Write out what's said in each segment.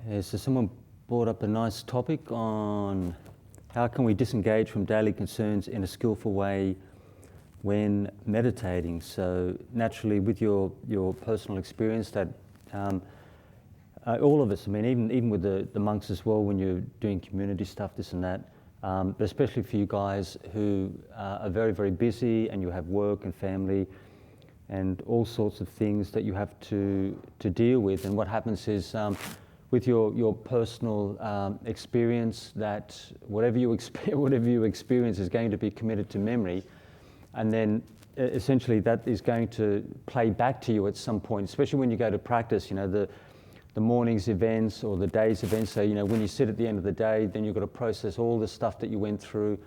Yeah, so someone brought up a nice topic on how can we disengage from daily concerns in a skillful way when meditating. So naturally, with your personal experience, that all of us, I mean, even with the monks as well, when you're doing community stuff, this and that, but especially for you guys who are very, very busy and you have work and family and all sorts of things that you have to deal with. And what happens is, with your personal experience, that whatever you experience is going to be committed to memory, and then essentially that is going to play back to you at some point, especially when you go to practice. You know, the morning's events or the day's events. So, you know, when you sit at the end of the day, then you've got to process all the stuff that you went through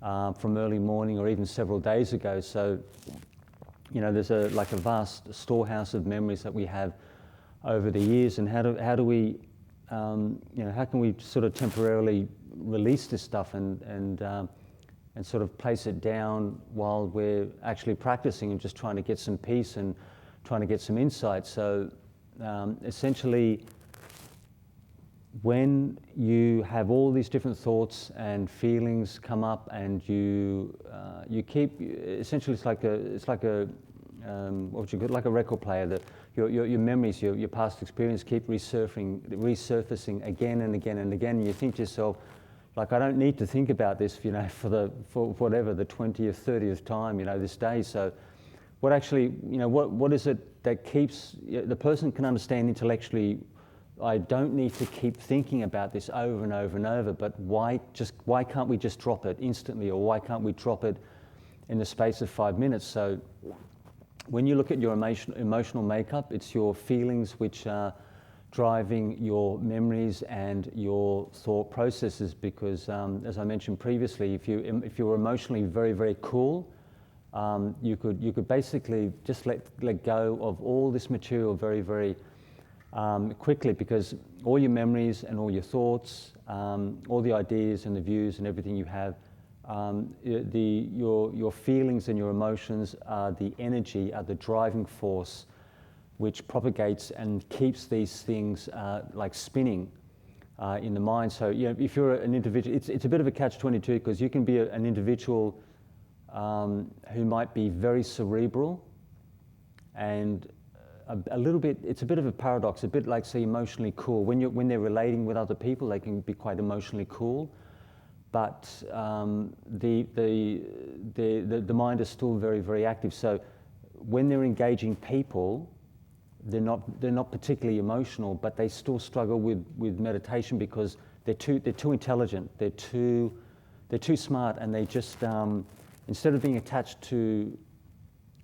from early morning or even several days ago. So, you know, there's a vast storehouse of memories that we have over the years. And how do we, how can we sort of temporarily release this stuff and sort of place it down while we're actually practicing and just trying to get some peace and trying to get some insight. So essentially, when you have all these different thoughts and feelings come up, and you keep, essentially it's like a like a record player, that your memories, your past experience keep resurfacing again and again and again, and you think to yourself, like, I don't need to think about this, you know, for whatever the 20th, 30th time, you know, this day. So what actually, you know, what is it that keeps, the person can understand intellectually, I don't need to keep thinking about this over and over and over, but why can't we just drop it instantly, or why can't we drop it in the space of 5 minutes? So when you look at your emotional makeup, it's your feelings which are driving your memories and your thought processes, because as I mentioned previously, if you're emotionally very, very cool, you could basically just let go of all this material very, very quickly, because all your memories and all your thoughts, all the ideas and the views and everything you have, your feelings and your emotions are the energy, are the driving force which propagates and keeps these things like spinning in the mind. So, you know, if you're an individual, it's a bit of a catch-22, because you can be an individual who might be very cerebral and a little bit, it's a bit of a paradox, a bit like, say, emotionally cool. When they're relating with other people, they can be quite emotionally cool, but the mind is still very, very active. So when they're engaging people, they're not particularly emotional, but they still struggle with meditation, because they're too intelligent, they're too smart, and they just instead of being attached to,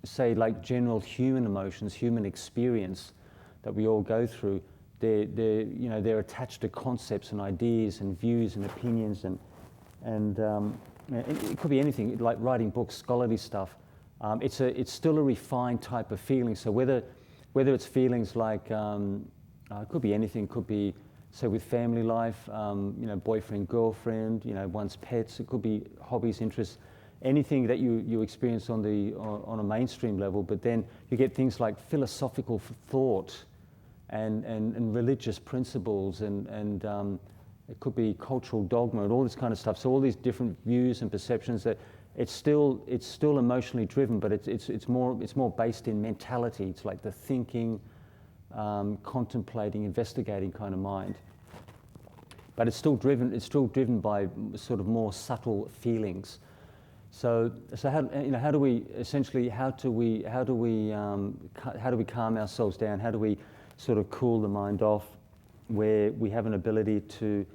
say, like general human emotions, human experience that we all go through, they're attached to concepts and ideas and views and opinions, and it could be anything, like writing books, scholarly stuff. It's still a refined type of feeling. So whether it's feelings like, it could be anything, could be, say, with family life, boyfriend, girlfriend, one's pets, it could be hobbies, interests, anything that you experience on a mainstream level. But then you get things like philosophical thought and religious principles, and it could be cultural dogma and all this kind of stuff. So all these different views and perceptions, that it's still emotionally driven, but it's more based in mentality. It's like the thinking, contemplating, investigating kind of mind. But it's still driven by sort of more subtle feelings. So how do we calm ourselves down? How do we sort of cool the mind off, where we have an ability to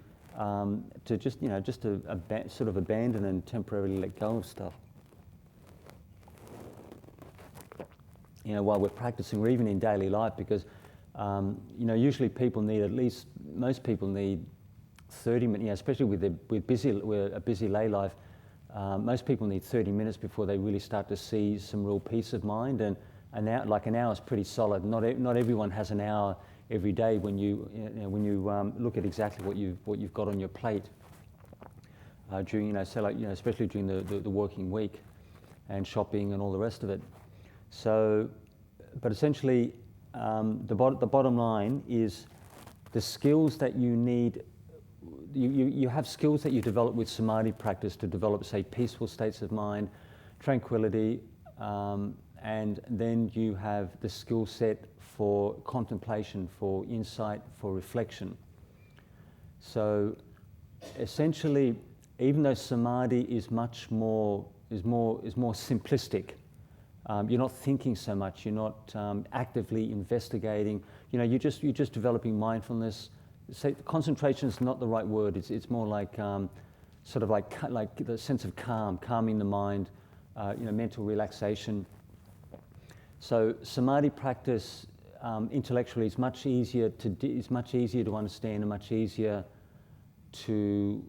sort of abandon and temporarily let go of stuff, while we're practicing, or even in daily life, because usually most people need 30 minutes, especially with a busy lay life. Most people need 30 minutes before they really start to see some real peace of mind, and an hour is pretty solid. Not everyone has an hour every day when you look at exactly what you've got on your plate during, especially during the working week and shopping and all the rest of it. So, but essentially, the bottom line is the skills that you need, you have skills that you develop with samadhi practice to develop, say, peaceful states of mind, tranquility, and then you have the skill set for contemplation, for insight, for reflection. So essentially, even though samadhi is much more simplistic, you're not thinking so much, you're not actively investigating. You know, you're just developing mindfulness. Say concentration is not the right word. It's more like sort of like the sense of calming the mind, mental relaxation. So samadhi practice intellectually is much easier to understand and much easier to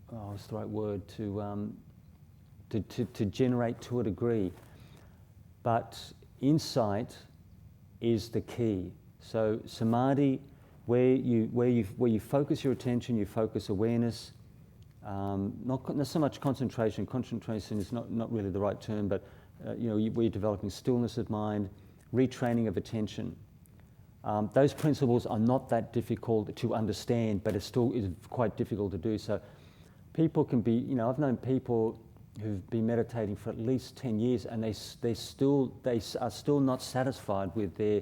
what's the right word, to generate to a degree. But insight is the key. So samadhi, where you focus your attention, you focus awareness, not so much concentration. Concentration is not really the right term, but where you're developing stillness of mind, retraining of attention. Those principles are not that difficult to understand, but it still is quite difficult to do. So people can be, I've known people who've been meditating for at least 10 years and they are still not satisfied with their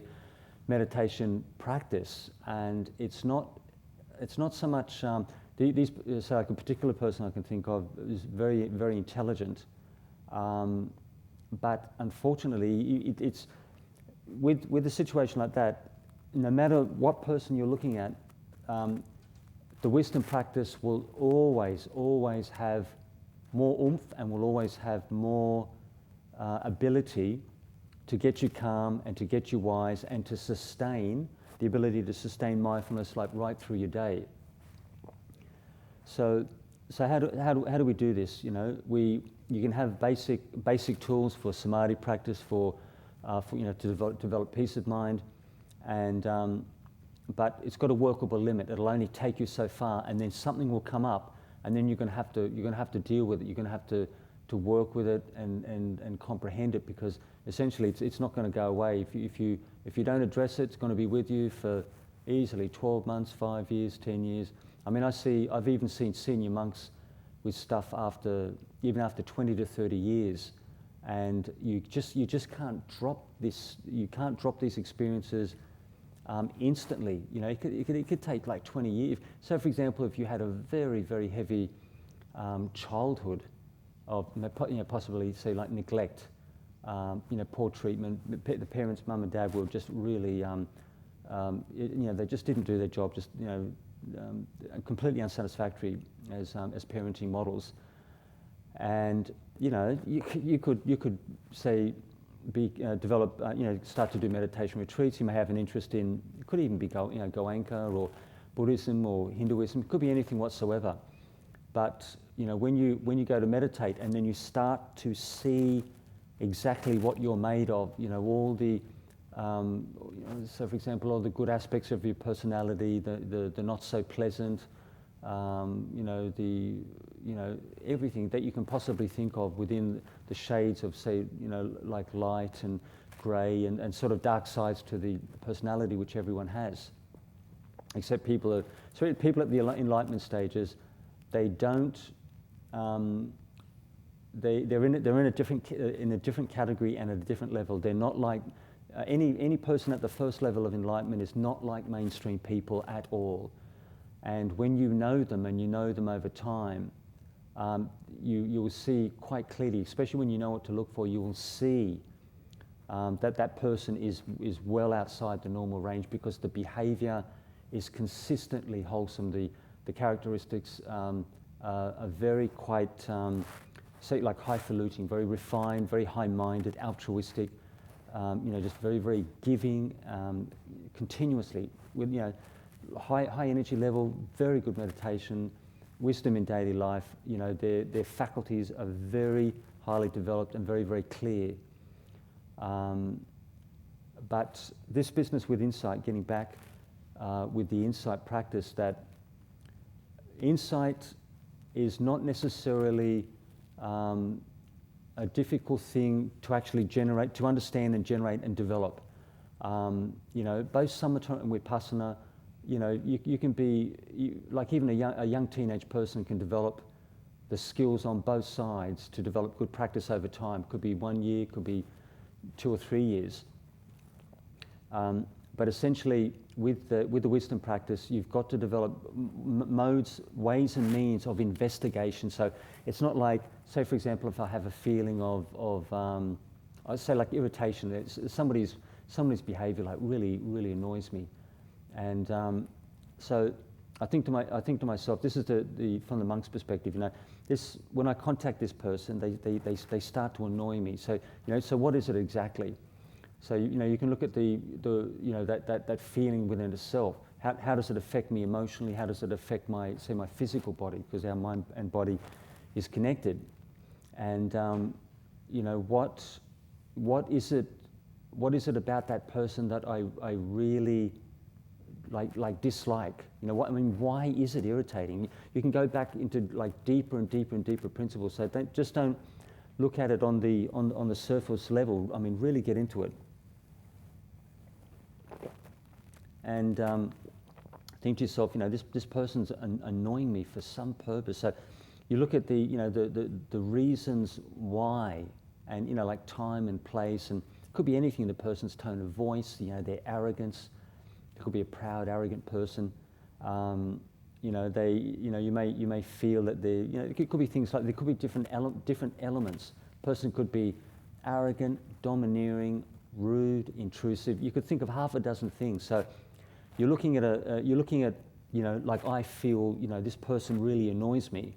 meditation practice. And it's not so much, so like a particular person I can think of is very, very intelligent, but unfortunately it's, with a situation like that, no matter what person you're looking at, the wisdom practice will always have more oomph and will always have more ability to get you calm and to get you wise and to sustain the ability to sustain mindfulness like right through your day. So how do we do this? You can have basic tools for samadhi practice to develop peace of mind, and but it's got a workable limit. It'll only take you so far, and then something will come up, and then you're going to have to deal with it. You're going to have to work with it and comprehend it, because essentially it's not going to go away. If you don't address it, it's going to be with you for easily 12 months, 5 years, 10 years. I mean, I've even seen senior monks with stuff even after 20 to 30 years, and you just can't drop this. You can't drop these experiences instantly. It could take like 20 years. So, for example, if you had a very, very heavy childhood of possibly, say, like neglect, poor treatment, the parents, mum and dad, were just really they just didn't do their job, just completely unsatisfactory as parenting models, and you could say develop start to do meditation retreats. You may have an interest in, it could even be Goenka or Buddhism or Hinduism. It could be anything whatsoever. But when you go to meditate and then you start to see exactly what you're made of, all the so for example, all the good aspects of your personality, the not so pleasant, everything that you can possibly think of within the shades of, say, like light and grey and sort of dark sides to the personality which everyone has. Except people at the enlightenment stages, they don't. They're in a different category and at a different level. They're not like any person at the first level of enlightenment is not like mainstream people at all. And when you know them and you know them over time, you will see quite clearly, especially when you know what to look for, you will see that person is well outside the normal range, because the behavior is consistently wholesome. The characteristics are very quite, say, like highfalutin, very refined, very high-minded, altruistic, just very, very giving, continuously, with high energy level, very good meditation, wisdom in daily life. Their faculties are very highly developed and very, very clear. But this business with insight, getting back with the insight practice, that insight is not necessarily a difficult thing to actually generate, to understand and generate and develop. Both samatha and vipassana, you can be, like even a young teenage person can develop the skills on both sides to develop good practice over time. Could be 1 year, could be 2 or 3 years. But essentially, with the wisdom practice, you've got to develop modes, ways and means of investigation. So it's not like, say for example, if I have a feeling of I'd say like irritation, it's somebody's behaviour like really annoys me, and so I think to myself, this is from the monk's perspective. When I contact this person, they start to annoy me. So so what is it exactly? So you can look at that feeling within itself. How does it affect me emotionally? How does it affect my physical body? Because our mind and body is connected. And what is it about that person that I really dislike? Why is it irritating? You can go back into deeper and deeper principles. So don't look at it on the surface level. Really get into it. And think to yourself, this person's annoying me for some purpose. So you look at the reasons why, and like time and place, and it could be anything. The person's tone of voice, their arrogance. It could be a proud, arrogant person. You may feel that it could be things like there could be different elements. Person could be arrogant, domineering, rude, intrusive. You could think of half a dozen things. So you're looking at like I feel this person really annoys me,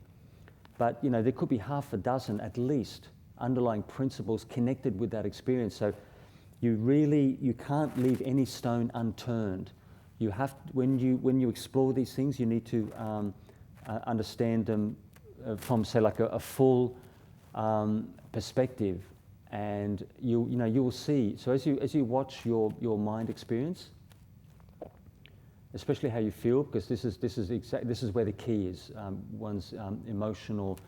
but there could be half a dozen at least underlying principles connected with that experience. So you can't leave any stone unturned. You have when you explore these things, you need to understand them from say like a full perspective, and you will see. So as you watch your mind experience, especially how you feel, because this is where the key is, one's emotional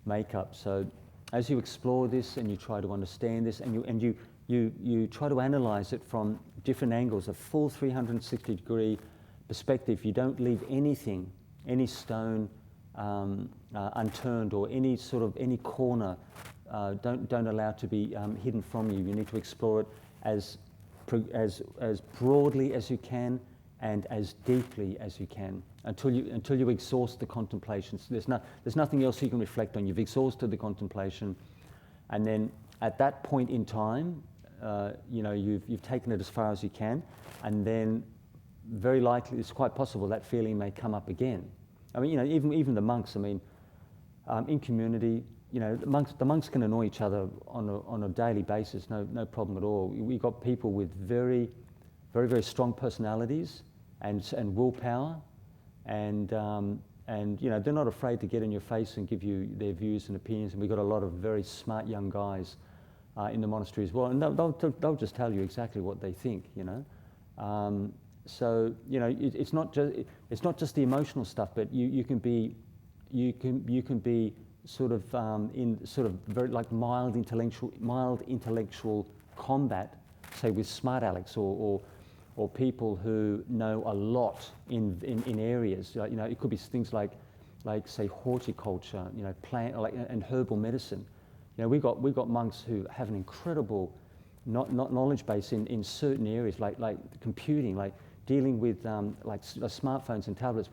makeup. So as you explore this and you try to understand this, and you try to analyze it from different angles, a full 360-degree perspective. You don't leave anything, any stone unturned, or any corner. Don't allow it to be hidden from you. You need to explore it as broadly as you can and as deeply as you can until you exhaust the contemplations. There's nothing else you can reflect on. You've exhausted the contemplation, and then at that point in time, you've taken it as far as you can, and then very likely it's quite possible that feeling may come up again. Even the monks. In community, the monks can annoy each other on a daily basis. No problem at all. We got people with very strong personalities and willpower, and they're not afraid to get in your face and give you their views and opinions. And we've got a lot of very smart young guys in the monastery as well, and they'll just tell you exactly what they think. So it's not just the emotional stuff, but you can be sort of very like mild intellectual combat, say with smart Alex or people who know a lot in areas. It could be things like say horticulture, plant and herbal medicine. We got monks who have an incredible knowledge base in certain areas, like computing, like dealing with smartphones and tablets.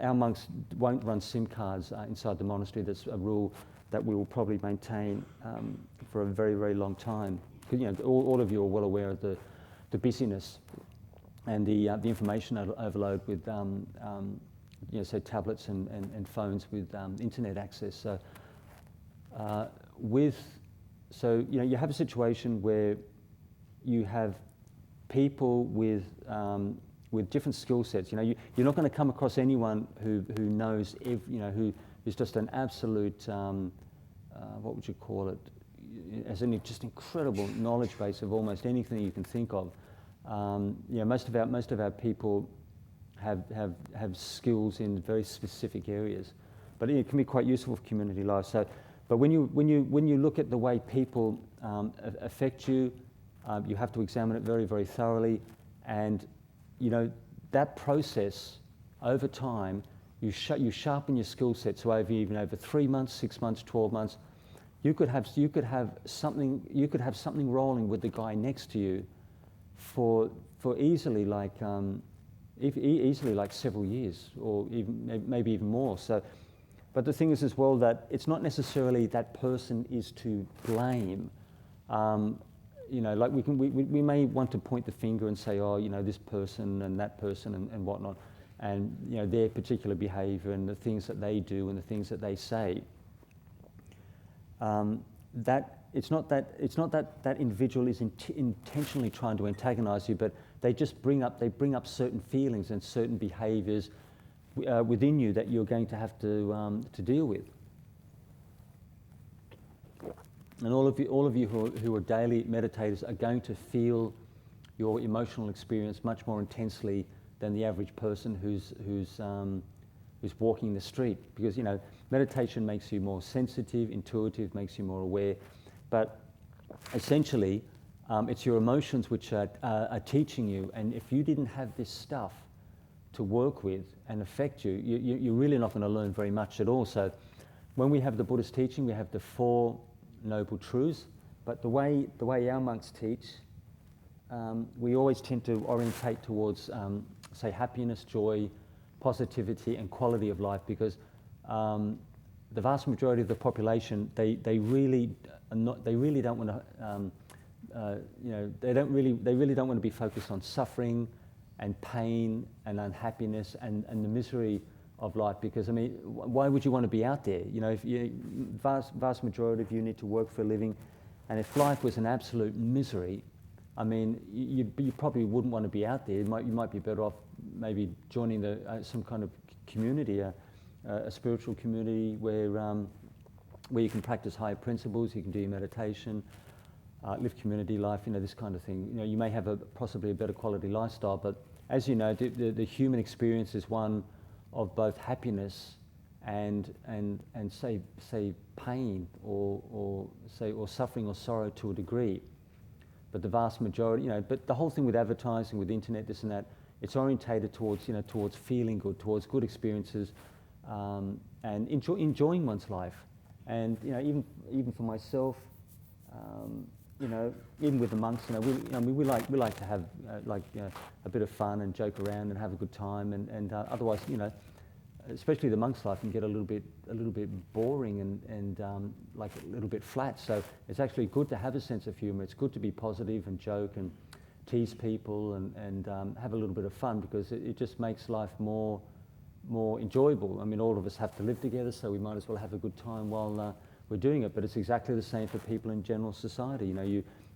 Our monks won't run SIM cards inside the monastery. That's a rule that we will probably maintain for a very long time. All of you are well aware of the busyness and the information overload with say tablets and phones with internet access. So you have a situation where you have people with different skill sets. You're not going to come across anyone who knows who is just an absolute what would you call it? As an just incredible knowledge base of almost anything you can think of. Most of our people have skills in very specific areas, but it can be quite useful for community life. So, but when you look at the way people affect you, you have to examine it very thoroughly, and that process, over time, you sharpen your skill set. So over 3 months, 6 months, 12 months, you could have something rolling with the guy next to you for easily easily like several years, or even maybe even more. So, but the thing is as well that it's not necessarily that person is to blame. Like we may want to point the finger and say, oh, this person and that person and whatnot, and their particular behaviour and the things that they do and the things that they say. That it's not that individual is intentionally trying to antagonise you, but they bring up certain feelings and certain behaviours within you that you're going to have to deal with. And all of you who are daily meditators are going to feel your emotional experience much more intensely than the average person who's walking the street, because meditation makes you more sensitive, intuitive, makes you more aware, but essentially it's your emotions which are teaching you. And if you didn't have this stuff to work with and affect you, you're really not going to learn very much at all. So when we have the Buddhist teaching, we have the 4 Noble Truths, but the way our monks teach, we always tend to orientate towards, say, happiness, joy, positivity, and quality of life, because the vast majority of the population, they really don't want to, they really don't want to be focused on suffering and pain and unhappiness and the misery of life, because why would you want to be out there? If vast majority of you need to work for a living, and if life was an absolute misery, you probably wouldn't want to be out there. You might be better off maybe joining some kind of community, a spiritual community where you can practice higher principles, you can do your meditation, live community life, this kind of thing. You may have possibly a better quality lifestyle, but as you know, the human experience is one of both happiness and say pain or suffering or sorrow to a degree. But the vast majority, but the whole thing with advertising, with internet, this and that, it's orientated towards feeling good, towards good experiences, and enjoying one's life. And even for myself, even with the monks, we like to have a bit of fun and joke around and have a good time, and otherwise, especially the monk's life can get a little bit boring and like a little bit flat. So it's actually good to have a sense of humour. It's good to be positive and joke and tease people and have a little bit of fun, because it just makes life more enjoyable. All of us have to live together, so we might as well have a good time while we're doing it. But it's exactly the same for people in general society.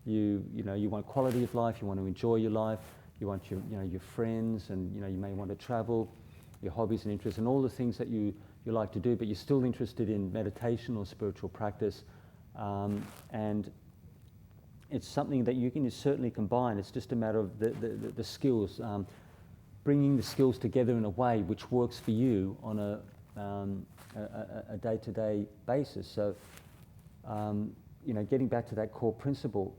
You want quality of life. You want to enjoy your life. You want your friends, and you may want to travel, your hobbies and interests, and all the things that you like to do. But you're still interested in meditation or spiritual practice, and it's something that you can certainly combine. It's just a matter of the skills, bringing the skills together in a way which works for you on a day-to-day basis. So, getting back to that core principle,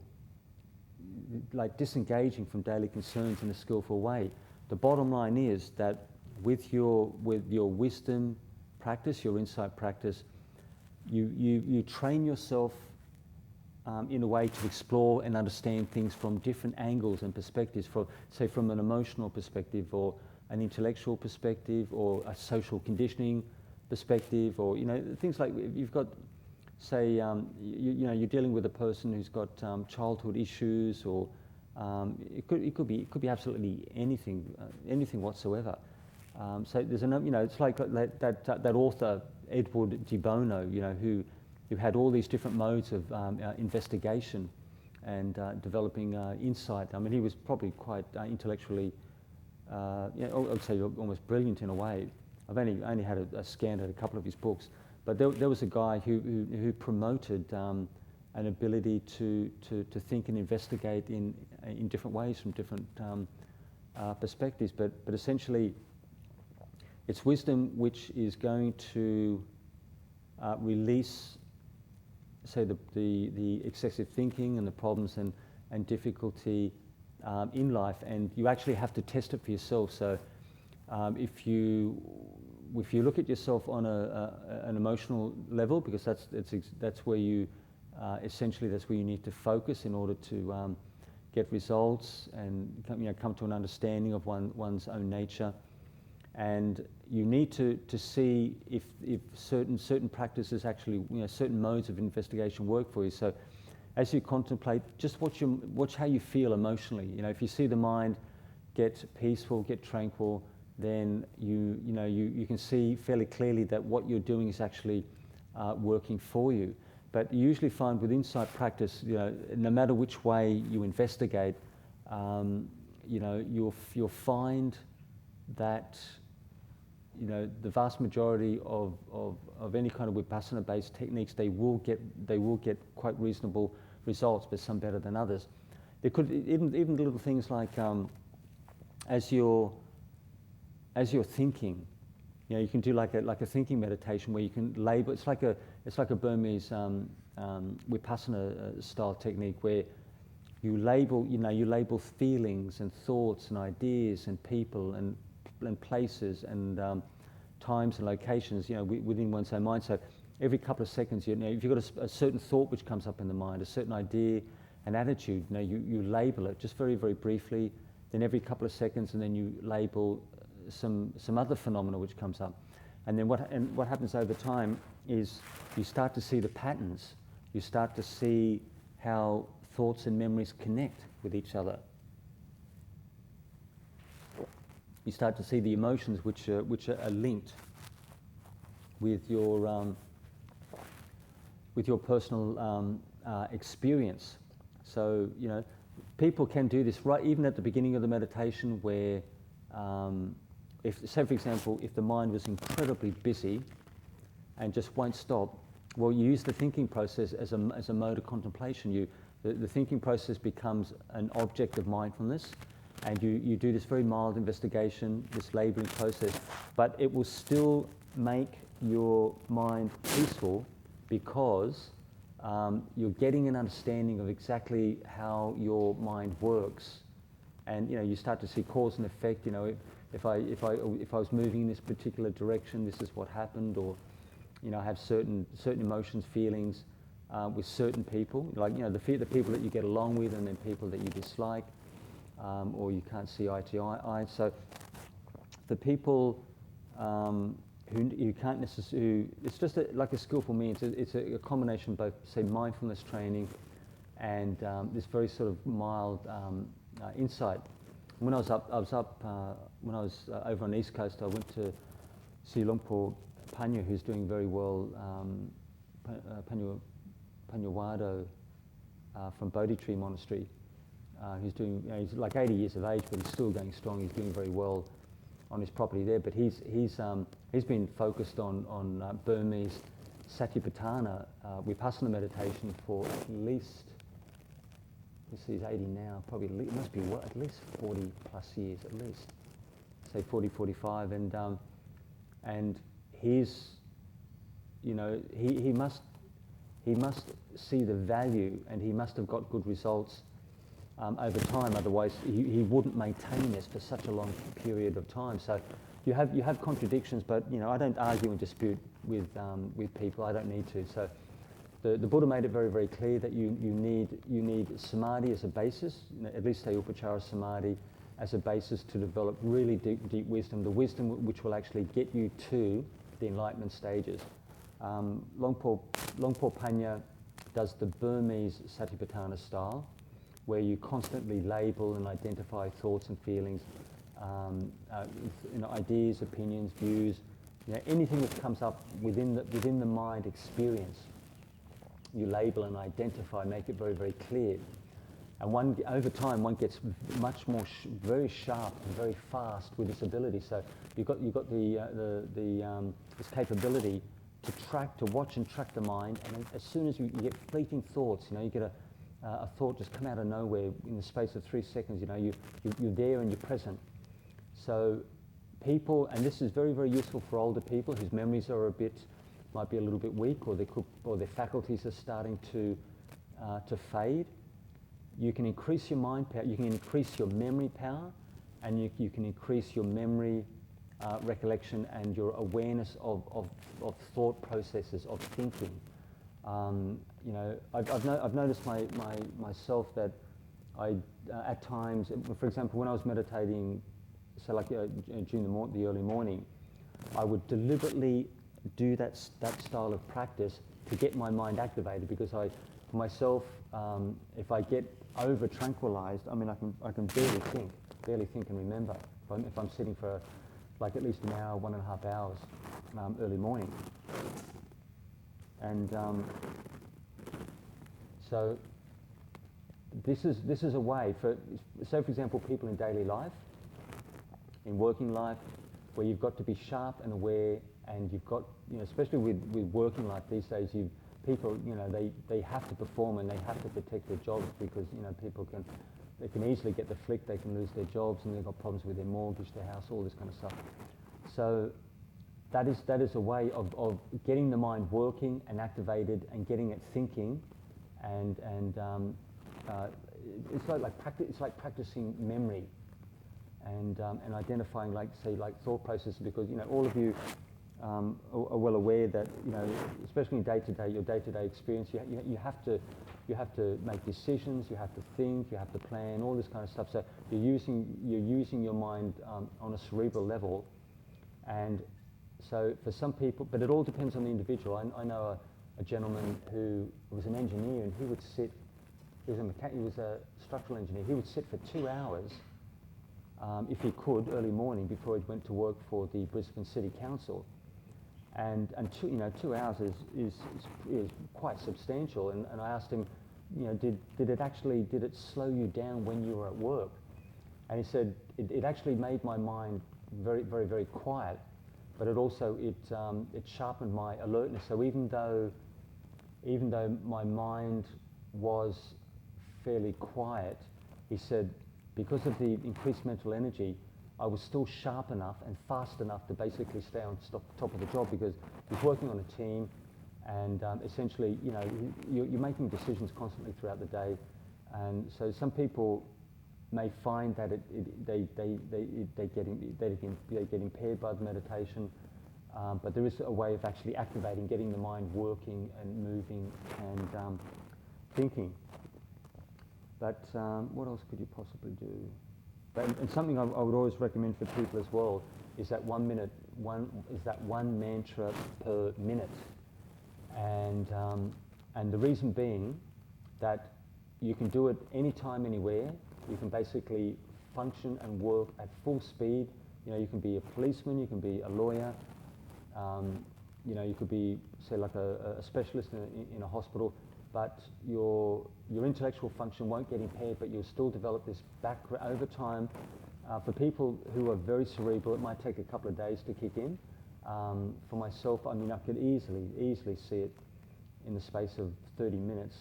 like disengaging from daily concerns in a skillful way. The bottom line is that with your wisdom practice, your insight practice, you train yourself in a way to explore and understand things from different angles and perspectives, from an emotional perspective, or an intellectual perspective, or a social conditioning perspective, or things like, you've got, say, you're dealing with a person who's got childhood issues, or it could be absolutely anything whatsoever. So there's it's like that author Edward de Bono, who had all these different modes of investigation and developing insight. He was probably quite intellectually, I would say almost brilliant in a way. I've only had a scan at a couple of his books, but there was a guy who promoted an ability to think and investigate in different ways from different perspectives. But essentially, it's wisdom which is going to release, say, the excessive thinking and the problems and difficulty in life, and you actually have to test it for yourself. So if you look at yourself on an emotional level, because that's where you essentially that's where you need to focus in order to get results and come to an understanding of one's own nature. And you need to see if certain practices actually, certain modes of investigation work for you. So as you contemplate, just watch how you feel emotionally. If you see the mind get peaceful, get tranquil, then you can see fairly clearly that what you're doing is actually working for you. But you usually find with insight practice, no matter which way you investigate, you'll find that the vast majority of any kind of vipassana-based techniques, they will get quite reasonable results, but some better than others. There could even little things like as you're thinking, you can do like a thinking meditation where you can label. It's like a Burmese vipassana style technique where you label feelings and thoughts and ideas and people and places and times and locations, within one's own mind. So every couple of seconds, if you've got a certain thought which comes up in the mind, a certain idea, an attitude, you label it just very, very briefly. Then every couple of seconds, and then you label some other phenomena which comes up. And then what happens over time is you start to see the patterns. You start to see how thoughts and memories connect with each other. You start to see the emotions which are linked with your personal experience. So people can do this right even at the beginning of the meditation, where say for example, if the mind was incredibly busy and just won't stop, well, you use the thinking process as a mode of contemplation. The thinking process becomes an object of mindfulness. And you do this very mild investigation, this labeling process, but it will still make your mind peaceful because you're getting an understanding of exactly how your mind works. And you start to see cause and effect. If I was moving in this particular direction, this is what happened. Or I have certain emotions, feelings with certain people, like the people that you get along with, and then people that you dislike. Or you can't see eye to eye. So the people who you can't necessarily, it's just like a skillful means. It's a combination of both, say, mindfulness training and this very sort of mild insight. When I was over on the East Coast, I went to see Longpo Panya, who's doing very well, Panyawado from Bodhi Tree Monastery. He's like 80 years of age, but he's still going strong. He's doing very well on his property there. But he's been focused on Burmese Satipatthana vipassana meditation for at least, he's 80 now, probably it must be at least 40 plus years at least, say 40, 45, and he's, he must see the value, and he must have got good results over time. Otherwise, he wouldn't maintain this for such a long period of time. So you have contradictions, but I don't argue and dispute with people. I don't need to. So the Buddha made it very, very clear that you need samadhi as a basis, at least say upachara samadhi as a basis to develop really deep wisdom, the wisdom which will actually get you to the enlightenment stages. Longpo Panya does the Burmese Satipatthana style, where you constantly label and identify thoughts and feelings, ideas, opinions, views, anything that comes up within the mind experience. You label and identify, make it very, very clear, and over time one gets much more very sharp and very fast with this ability. So you've got this capability to watch and track the mind, and then as soon as you get fleeting thoughts, you get a thought just come out of nowhere in the space of 3 seconds, you're there and you're present. So people, and this is very, very useful for older people whose memories are might be a little bit weak, or their faculties are starting to fade. you can increase your mind power, you can increase your memory power, and you can increase your memory recollection and your awareness of thought processes, of thinking. You know, I've noticed myself that I at times, for example, when I was meditating, so like during the early morning, I would deliberately do that style of practice to get my mind activated, because for myself, if I get over tranquilized, I mean, I can barely think and remember if I'm sitting for like at least an hour, 1.5 hours early morning. And so this is a way for, say for example, people in daily life, in working life, where you've got to be sharp and aware, and you've got, you know, especially with working life these days, people, you know, they have to perform and they have to protect their jobs, because, you know, people can easily get the flick, they can lose their jobs, and they've got problems with their mortgage, their house, all this kind of stuff. So that is a way of getting the mind working and activated and getting it thinking, and it's like practicing memory, and identifying, like, say, like thought processes, because, you know, all of you are well aware that, you know, especially in your day-to-day experience, you have to make decisions, you have to think, you have to plan, all this kind of stuff. So you're using your mind on a cerebral level, and so for some people, but it all depends on the individual. I know a gentleman who was an engineer, and he would sit. He was a structural engineer. He would sit for 2 hours, if he could, early morning before he went to work for the Brisbane City Council. And 2 hours is quite substantial. And I asked him, you know, did it slow you down when you were at work? And he said it actually made my mind very, very, very quiet, but it also it sharpened my alertness. So even though my mind was fairly quiet, he said, because of the increased mental energy, I was still sharp enough and fast enough to basically stay on top of the job, because he's working on a team, and essentially, you know, you're making decisions constantly throughout the day, and so some people may find that they get impaired by the meditation, but there is a way of actually activating, getting the mind working and moving and thinking. But what else could you possibly do? And something I would always recommend for people as well is that one mantra per minute, and the reason being that you can do it anytime, anywhere. You can basically function and work at full speed. You know, you can be a policeman, you can be a lawyer, you know, you could be, say, like a specialist in a hospital, but your intellectual function won't get impaired, but you'll still develop this background over time. For people who are very cerebral, it might take a couple of days to kick in. For myself, I mean, I could easily see it in the space of 30 minutes.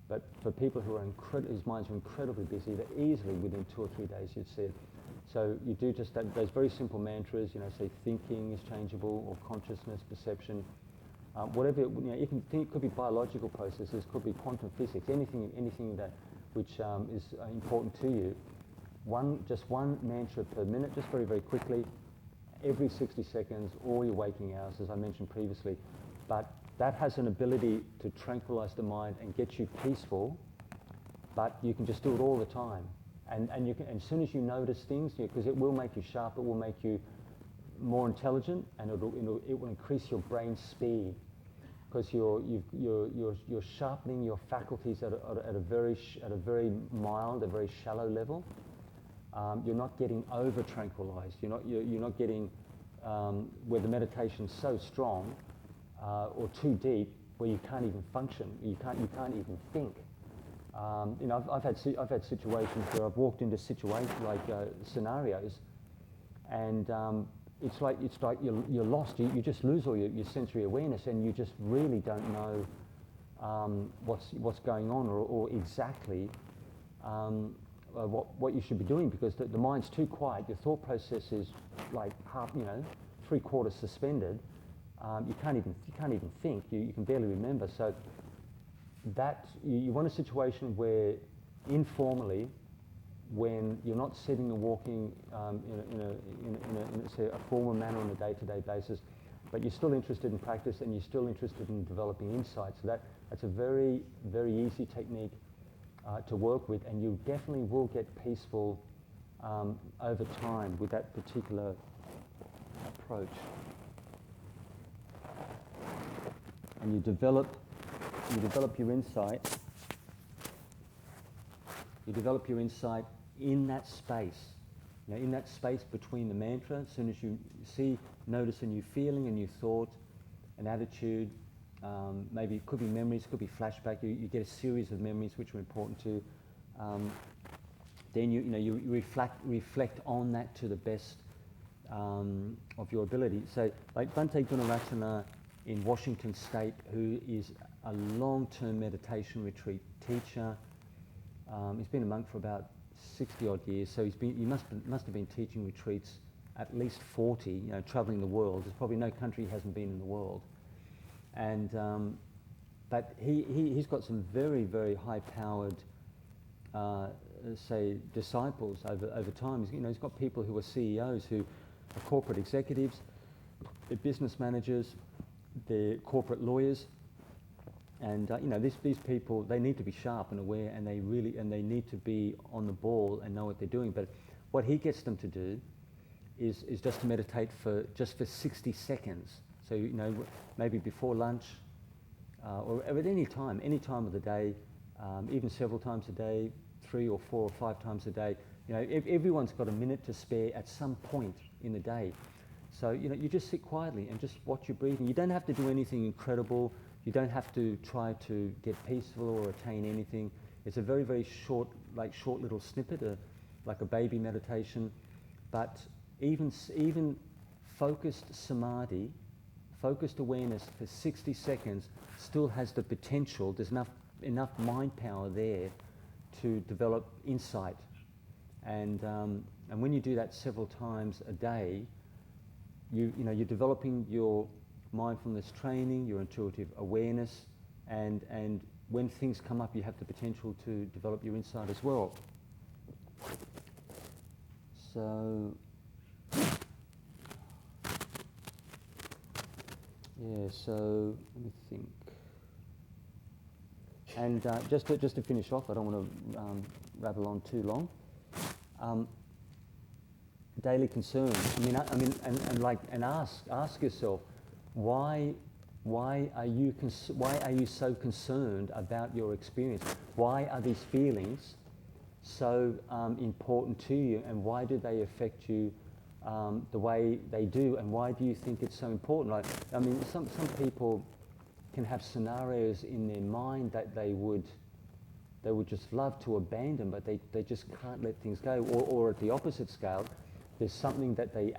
But for people whose minds are incredibly busy, that easily within 2 or 3 days you'd see it. So you do just those very simple mantras, you know, say thinking is changeable, or consciousness, perception, whatever, you know, you can think, it could be biological processes, could be quantum physics, anything that which is important to you. Just one mantra per minute, just very, very quickly, every 60 seconds, all your waking hours, as I mentioned previously. But that has an ability to tranquilize the mind and get you peaceful, but you can just do it all the time. And you can, as soon as you notice things, because it will make you sharp, it will make you more intelligent, and it will increase your brain speed, because you're sharpening your faculties at a very mild, a very shallow level. You're not getting over tranquilized. You're not getting where the meditation's so strong or too deep where you can't even function. You can't even think. You know, I've had situations where I've walked into scenarios, and it's like you're lost. You just lose all your sensory awareness, and you just really don't know what's going on, or exactly what you should be doing, because the mind's too quiet. Your thought process is like half, you know, 3/4 suspended. You can't even think. You can barely remember. So that you want a situation where informally, when you're not sitting and walking in say, a formal manner on a day-to-day basis, but you're still interested in practice and you're still interested in developing insight. So that's a very, very easy technique to work with, and you definitely will get peaceful over time with that particular approach. And you develop your insight. You develop your insight in that space, in that space between the mantra. As soon as you notice a new feeling, a new thought, an attitude, maybe it could be memories, it could be flashback. You get a series of memories which are important to. Then you reflect on that to the best of your ability. So, like Bhante Gunaratana in Washington State, who is a long-term meditation retreat teacher. He's been a monk for about 60 odd years, so he must have been teaching retreats at least 40, traveling the world. There's probably no country he hasn't been in the world. And but he's got some very, very high-powered say disciples over time. He's got people who are CEOs, who are corporate executives, they're business managers, they're corporate lawyers, and these people, they need to be sharp and aware, and they need to be on the ball and know what they're doing. But what he gets them to do is just to meditate for 60 seconds. So maybe before lunch, or at any time of the day, even several times a day, 3 or 4 or 5 times a day. Everyone's got a minute to spare at some point in the day. So you just sit quietly and just watch your breathing. You don't have to do anything incredible. You don't have to try to get peaceful or attain anything. It's a very, very short little snippet, like a baby meditation. But even focused samadhi, focused awareness for 60 seconds still has the potential. There's enough mind power there to develop insight. And when you do that several times a day, you're developing your mindfulness training, your intuitive awareness, and when things come up, you have the potential to develop your insight as well. So, so let me think. And just to finish off, I don't want to rattle on too long. Daily concerns. And ask yourself, why are you so concerned about your experience? Why are these feelings so important to you, and why do they affect you the way they do, and why do you think it's so important? Some people can have scenarios in their mind that they would just love to abandon, but they just can't let things go. Or at the opposite scale, there's something that they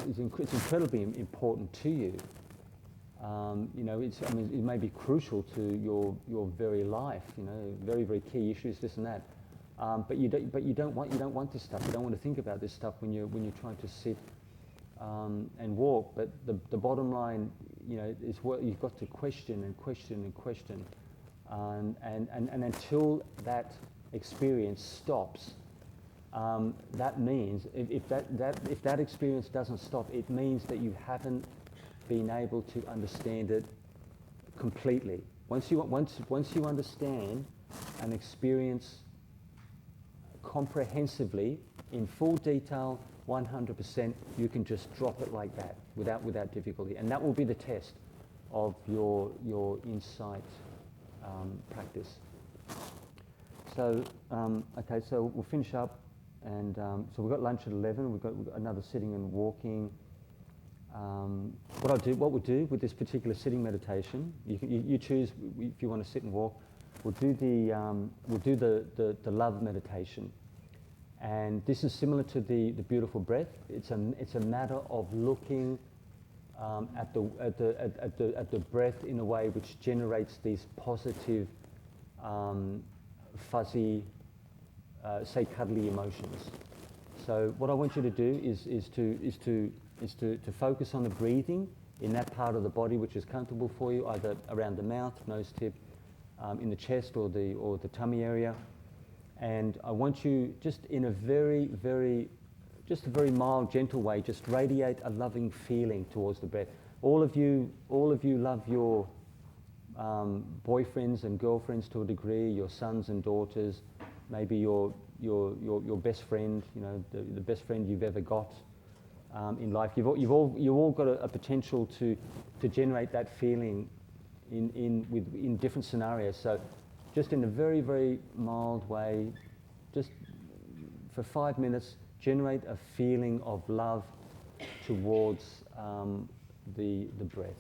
it's incredibly important to you. It may be crucial to your very life. Very, very key issues, this and that. But you don't want this stuff. You don't want to think about this stuff when you're trying to sit and walk. But the bottom line, is what you've got to question and question and question, and until that experience stops. That means if that experience doesn't stop, it means that you haven't been able to understand it completely. Once you understand an experience comprehensively, in full detail, 100%, you can just drop it like that without difficulty, and that will be the test of your insight practice. So okay, so we'll finish up, and so we've got lunch at 11. We've got another sitting and walking. What we'll do with this particular sitting meditation, you choose if you want to sit and walk. We'll do the love meditation, and this is similar to the beautiful breath. It's a matter of looking at the breath in a way which generates these positive, fuzzy, say cuddly emotions. So what I want you to do is to focus on the breathing in that part of the body which is comfortable for you, either around the mouth, nose tip, in the chest or the tummy area. And I want you just in a very mild, gentle way, just radiate a loving feeling towards the breath. All of you love your boyfriends and girlfriends to a degree, your sons and daughters, maybe your best friend, you know, the best friend you've ever got in life. You've all got a potential to generate that feeling in different scenarios. So just in a very mild way, just for 5 minutes, generate a feeling of love towards the breath.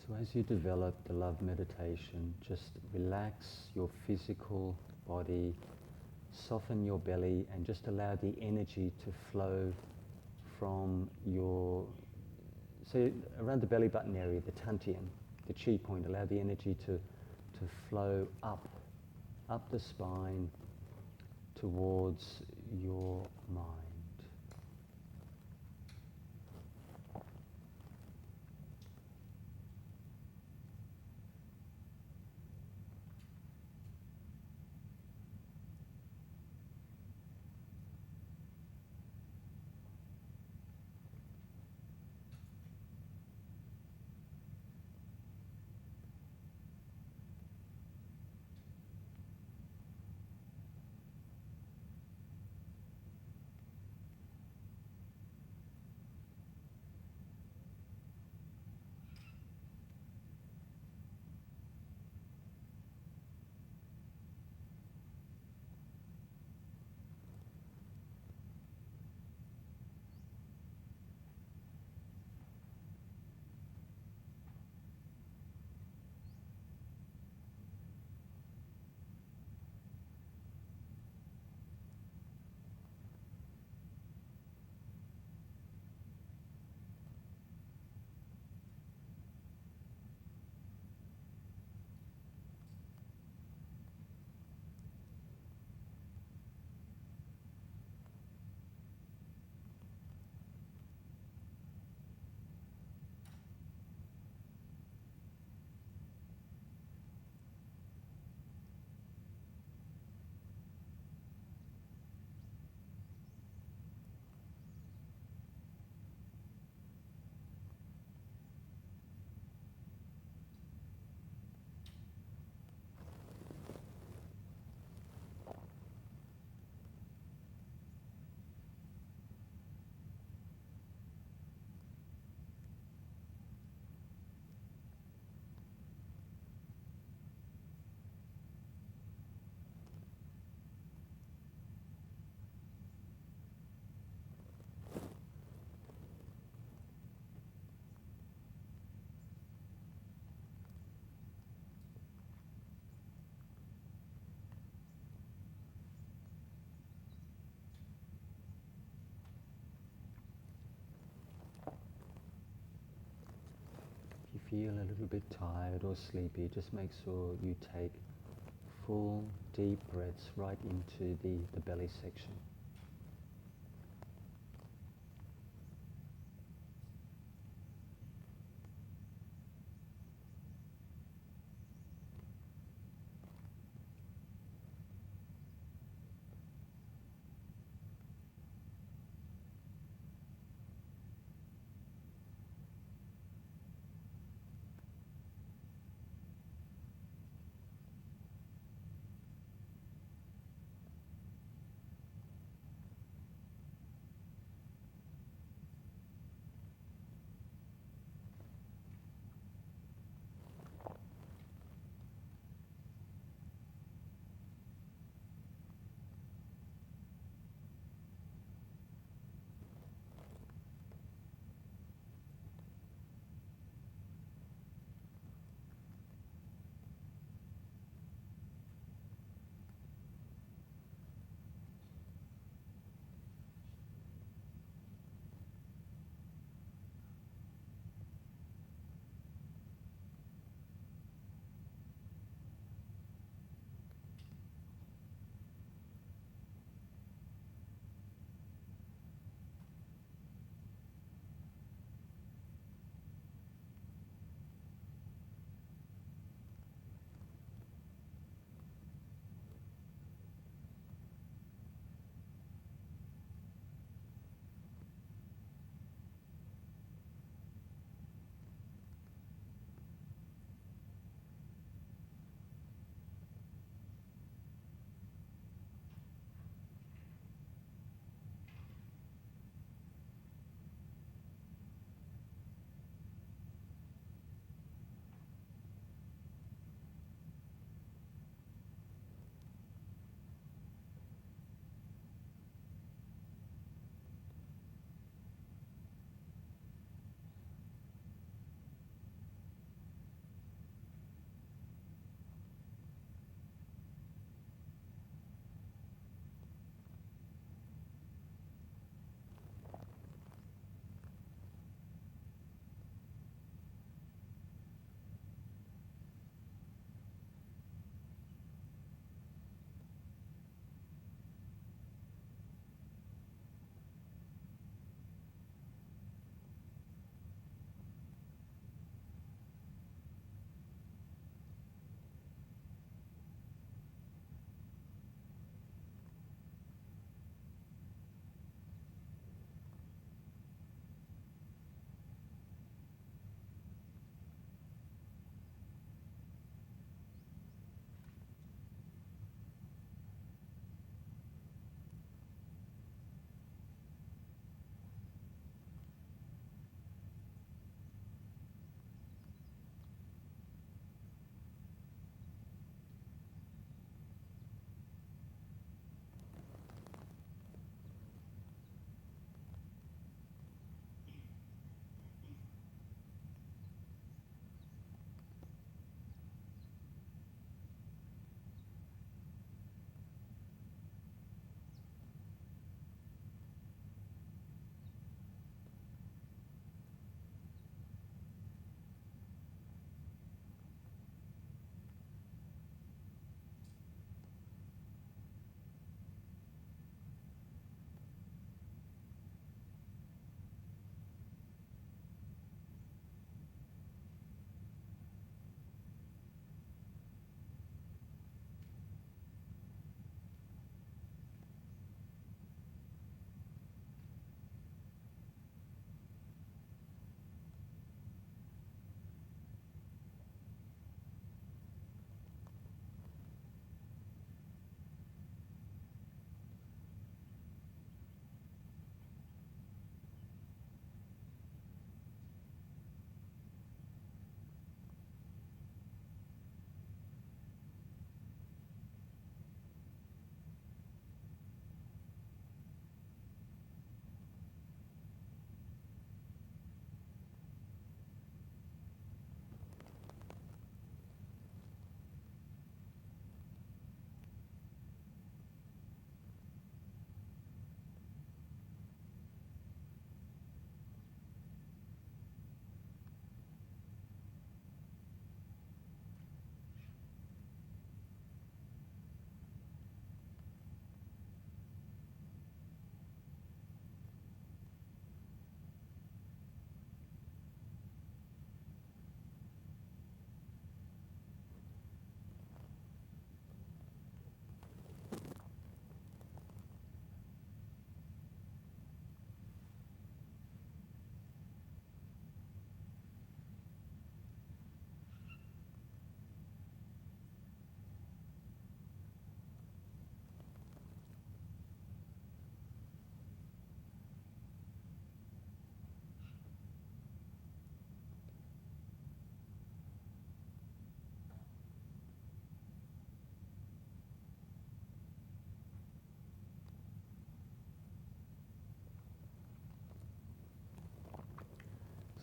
So as you develop the love meditation, just relax your physical body, soften your belly, and just allow the energy to flow from your, so around the belly button area, the tantian, the chi point. Allow the energy to flow up the spine towards your mind. feel a little bit tired or sleepy, just make sure you take full deep breaths right into the belly section.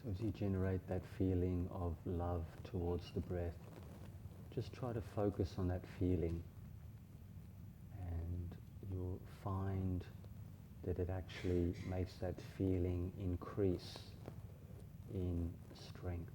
So as you generate that feeling of love towards the breath, just try to focus on that feeling, and you'll find that it actually makes that feeling increase in strength.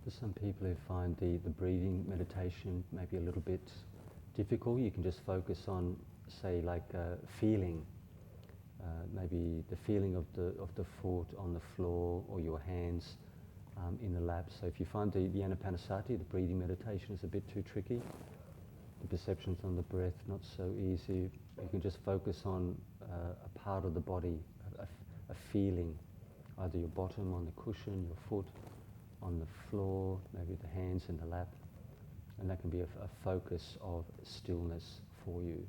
For some people who find the breathing meditation maybe a little bit difficult, you can just focus on, say, like feeling, maybe the feeling of the foot on the floor or your hands in the lap. So if you find the Anapanasati, the breathing meditation, is a bit too tricky, the perceptions on the breath not so easy, you can just focus on a part of the body, a feeling, either your bottom on the cushion, your foot on the floor, maybe the hands in the lap, and that can be a focus of stillness for you.